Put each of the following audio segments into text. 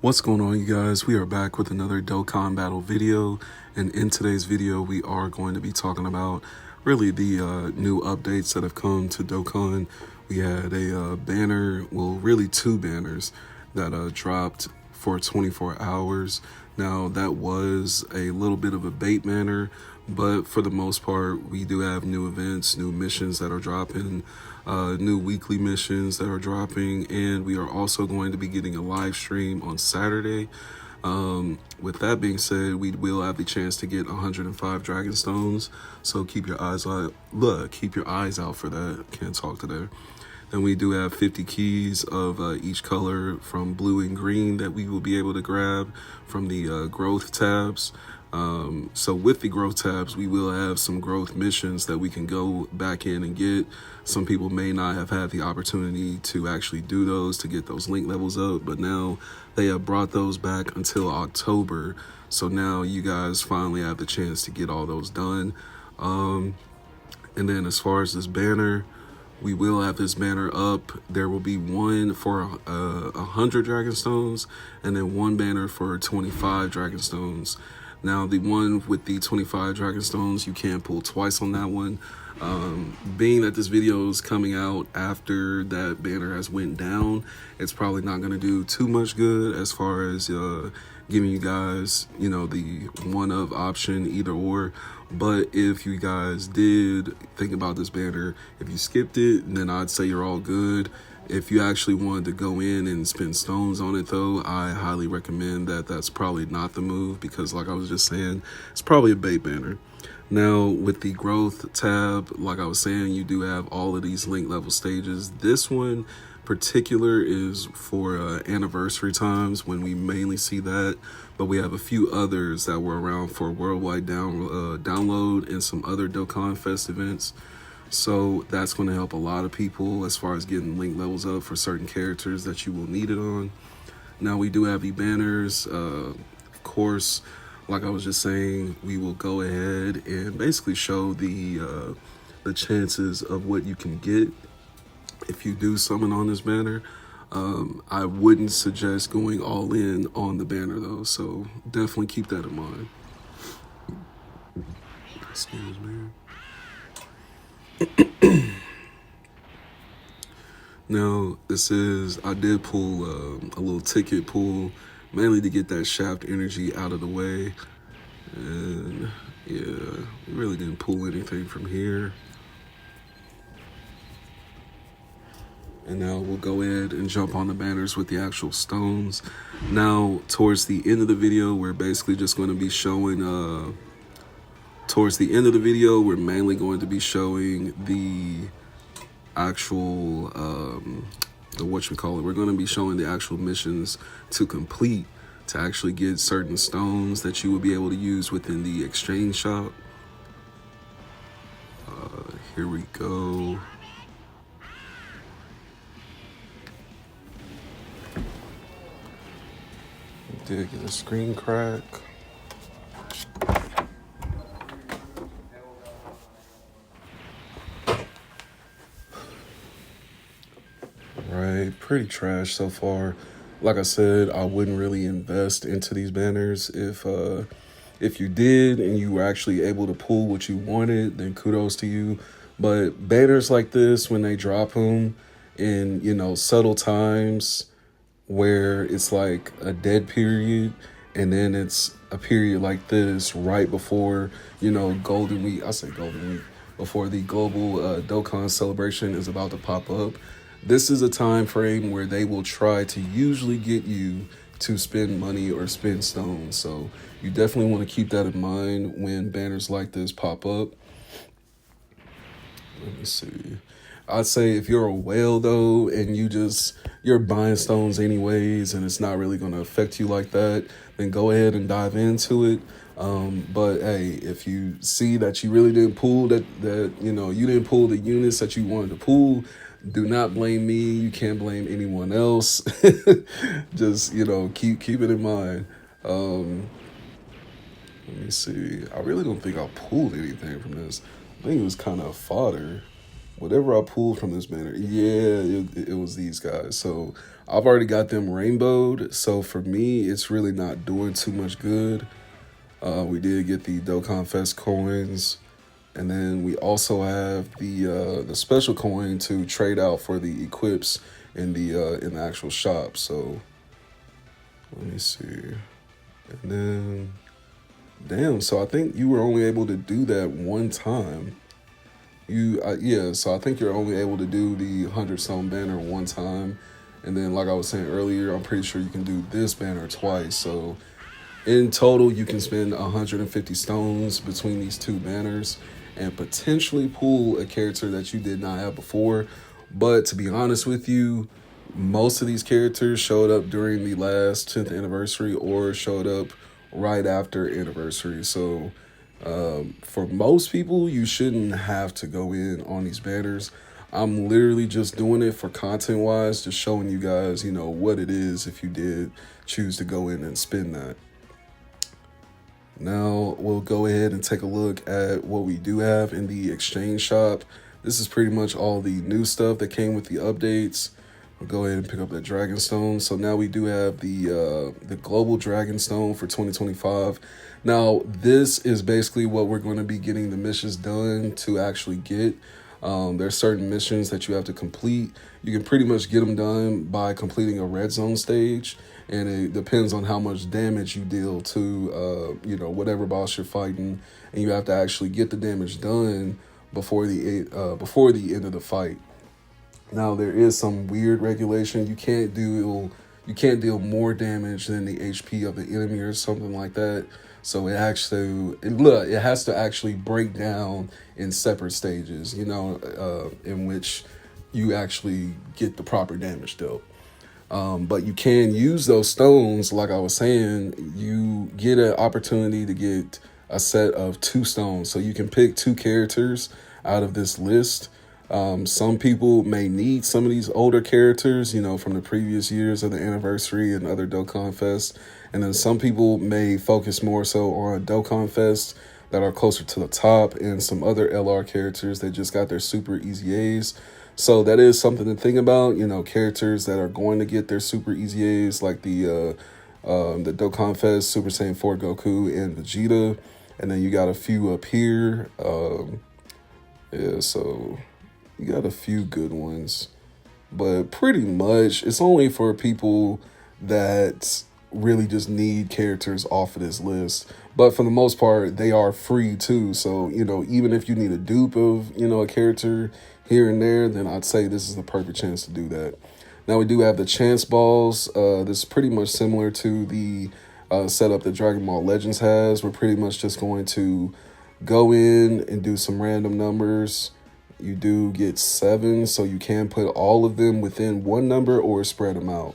What's going on, you guys? We are back with another Dokkan battle video, and in today's video we are going to be talking about really the new updates that have come to Dokkan. We had a banner, well really two banners that dropped for 24 hours. Now that was a little bit of a bait banner, but for the most part we do have new events, new missions that are dropping, new weekly missions that are dropping, and we are also going to be getting a live stream on Saturday. With that being said, we will have the chance to get 105 dragon stones, so keep your eyes out. Keep your eyes out for that. Can't talk today. Then we do have 50 keys of each color from blue and green that we will be able to grab from the growth tabs. So with the growth tabs, we will have some growth missions that we can go back in and get. Some people may not have had the opportunity to actually do those to get those link levels up, but now they have brought those back until October. So now you guys finally have the chance to get all those done. And then as far as this banner, we will have this banner up. There will be one for 100 dragon stones, and then one banner for 25 dragon stones. Now, the one with the 25 dragon stones, you can't pull twice on that one. Being that this video is coming out after that banner has went down, it's probably not going to do too much good as far as giving you guys, you know, the one of option either or. But if you guys did think about this banner, if you skipped it, then I'd say you're all good. If you actually wanted to go in and spend stones on it, though, I highly recommend that. That's probably not the move because, like I was just saying, it's probably a bait banner. Now, with the growth tab, like I was saying, you do have all of these link level stages. This one particular is for anniversary times when we mainly see that, but we have a few others that were around for worldwide download and some other Dokkan Fest events. So that's going to help a lot of people as far as getting link levels up for certain characters that you will need it on. Now we do have the banners. Of course, like I was just saying, we will go ahead and basically show the chances of what you can get if you do summon on this banner. I wouldn't suggest going all in on the banner though, so definitely keep that in mind. Excuse me. Now, I did pull a little ticket pull, mainly to get that shaft energy out of the way. And yeah, we really didn't pull anything from here. And now we'll go ahead and jump on the banners with the actual stones. Now, towards the end of the video, we're basically just going to be showing, we're mainly going to be showing the actual, we're going to be showing the actual missions to complete to actually get certain stones that you will be able to use within the exchange shop. Here we go. Did get a screen crack. Right, pretty trash so far. Like I said, I wouldn't really invest into these banners. If you did and you were actually able to pull what you wanted, then kudos to you. But banners like this, when they drop them in, you know, subtle times where it's like a dead period, and then it's a period like this right before, you know, Golden Week. I say Golden Week, before the global Dokkan celebration is about to pop up. This is a time frame where they will try to usually get you to spend money or spend stones. So you definitely want to keep that in mind when banners like this pop up. Let me see. I'd say if you're a whale though, and you're buying stones anyways, and it's not really going to affect you like that, then go ahead and dive into it. But hey, if you see that you really didn't pull that you know, you didn't pull the units that you wanted to pull, do not blame me. You can't blame anyone else. Just, you know, keep it in mind. Let me see. I really don't think I pulled anything from this. I think it was kind of fodder. Whatever I pulled from this banner, yeah, it was these guys. So I've already got them rainbowed. So for me, it's really not doing too much good. We did get the Dokkan Fest coins, and then we also have the special coin to trade out for the equips in the actual shop. So let me see, and then damn. So I think you were only able to do that one time. Yeah. So I think you're only able to do the 100 stone banner one time, and then like I was saying earlier, I'm pretty sure you can do this banner twice. So in total, you can spend 150 stones between these two banners and potentially pull a character that you did not have before. But to be honest with you, most of these characters showed up during the last 10th anniversary or showed up right after anniversary. So for most people, you shouldn't have to go in on these banners. I'm literally just doing it for content wise, just showing you guys, what it is if you did choose to go in and spend that. Now we'll go ahead and take a look at what we do have in the exchange shop. This is pretty much all the new stuff that came with the updates. We'll go ahead and pick up that Dragonstone. So now we do have the global Dragonstone for 2025. Now this is basically what we're going to be getting the missions done to actually get. There's certain missions that you have to complete. You can pretty much get them done by completing a red zone stage, and it depends on how much damage you deal to whatever boss you're fighting, and you have to actually get the damage done before the end of the fight. Now there is some weird regulation. You can't deal more damage than the HP of the enemy or something like that. So it has to actually break down in separate stages, in which you actually get the proper damage dealt. But you can use those stones, like I was saying. You get an opportunity to get a set of 2 stones. So you can pick 2 characters out of this list. Some people may need some of these older characters, from the previous years of the anniversary and other Dokkan Fest. And then some people may focus more so on Dokkan Fest that are closer to the top, and some other LR characters that just got their super easy A's. So that is something to think about, characters that are going to get their super easy A's, like the Dokkan Fest Super Saiyan 4 Goku and Vegeta. And then you got a few up here. So you got a few good ones, but pretty much it's only for people that really just need characters off of this list. But for the most part, they are free too. So, even if you need a dupe of, a character here and there, then I'd say this is the perfect chance to do that. Now we do have the chance balls. This is pretty much similar to the setup that Dragon Ball Legends has. We're pretty much just going to go in and do some random numbers. You do get 7, so you can put all of them within one number or spread them out.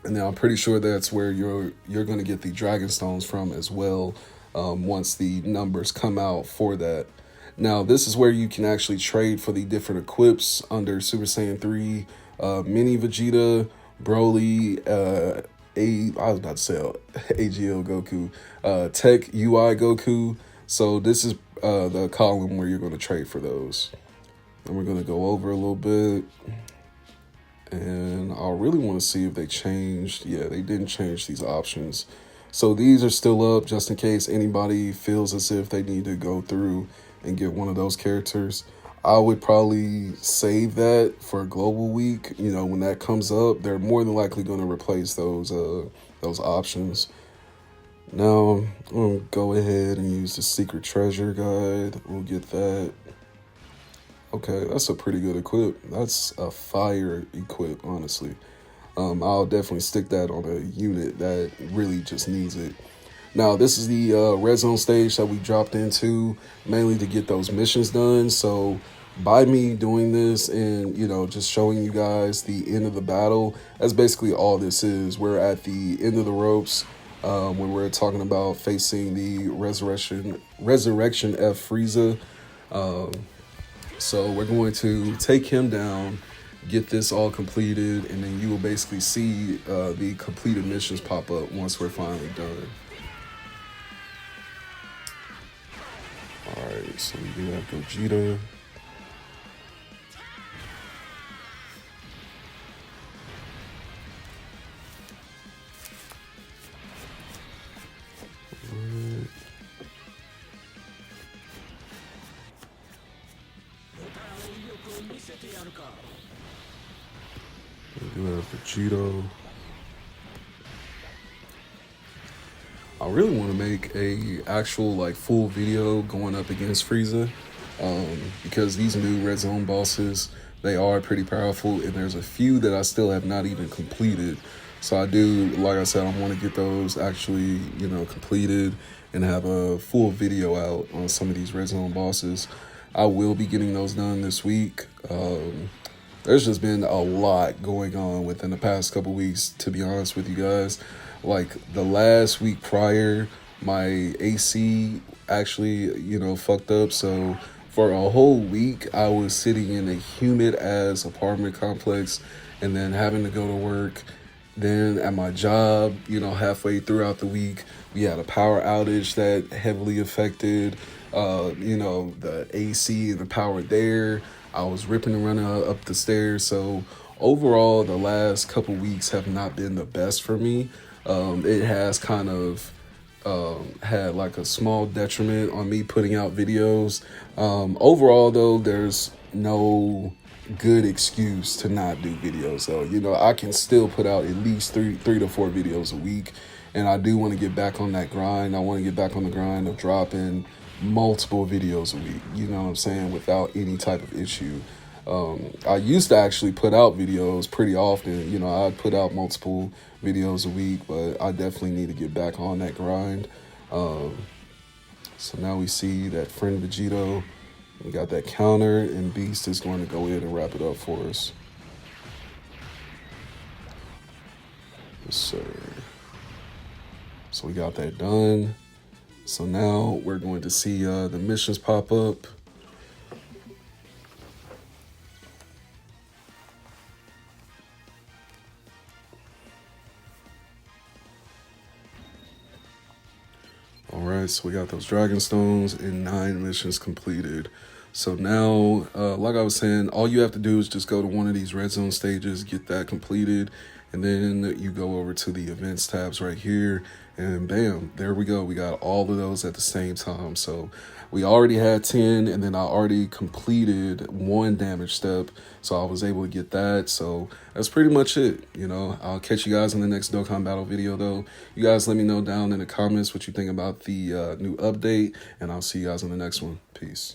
And then I'm pretty sure that's where you're going to get the Dragonstones from as well, once the numbers come out for that. Now, this is where you can actually trade for the different equips under Super Saiyan 3, Mini Vegeta, Broly, I was about to say AGL Goku, Tech UI Goku. So this is the column where you're going to trade for those. And we're going to go over a little bit. And I really want to see if they changed. Yeah, they didn't change these options. So these are still up just in case anybody feels as if they need to go through and get one of those characters. I would probably save that for Global Week. When that comes up, they're more than likely going to replace those options. Now, I'm going to go ahead and use the Secret Treasure Guide. We'll get that. Okay, that's a pretty good equip. That's a fire equip, honestly. I'll definitely stick that on a unit that really just needs it. Now, this is the red zone stage that we dropped into, mainly to get those missions done. So by me doing this and, just showing you guys the end of the battle, that's basically all this is. We're at the end of the ropes when we're talking about facing the Resurrection F Frieza. So we're going to take him down, get this all completed, and then you will basically see the completed missions pop up once we're finally done. Alright, so we do have Gogeta. We do have Vegito. I really want to make a actual like full video going up against Frieza, because these new red zone bosses, they are pretty powerful, and there's a few that I still have not even completed. So I do, like I said, I want to get those actually, completed and have a full video out on some of these red zone bosses. I will be getting those done this week. There's just been a lot going on within the past couple weeks, to be honest with you guys. Like the last week prior, my AC actually, fucked up. So for a whole week, I was sitting in a humid ass apartment complex and then having to go to work. Then at my job, halfway throughout the week, we had a power outage that heavily affected, the AC and the power there. I was ripping and running up the stairs. So overall, the last couple weeks have not been the best for me. It has kind of had like a small detriment on me putting out videos. Overall, though, there's no good excuse to not do videos. So, I can still put out at least three to four videos a week. And I do want to get back on that grind. I want to get back on the grind of dropping multiple videos a week, you know what I'm saying, without any type of issue. I used to actually put out videos pretty often. I'd put out multiple videos a week, but I definitely need to get back on that grind. So now we see that friend Vegito. We got that counter, and Beast is going to go in and wrap it up for us. Yes, sir. So we got that done. So now we're going to see the missions pop up. All right, so we got those Dragon Stones and 9 missions completed. So now, like I was saying, all you have to do is just go to one of these red zone stages, get that completed, and then you go over to the events tabs right here, and bam, there we go. We got all of those at the same time. So we already had 10, and then I already completed 1 damage step, so I was able to get that. So that's pretty much it. I'll catch you guys in the next Dokkan Battle video, though. You guys let me know down in the comments what you think about the new update, and I'll see you guys in the next one. Peace.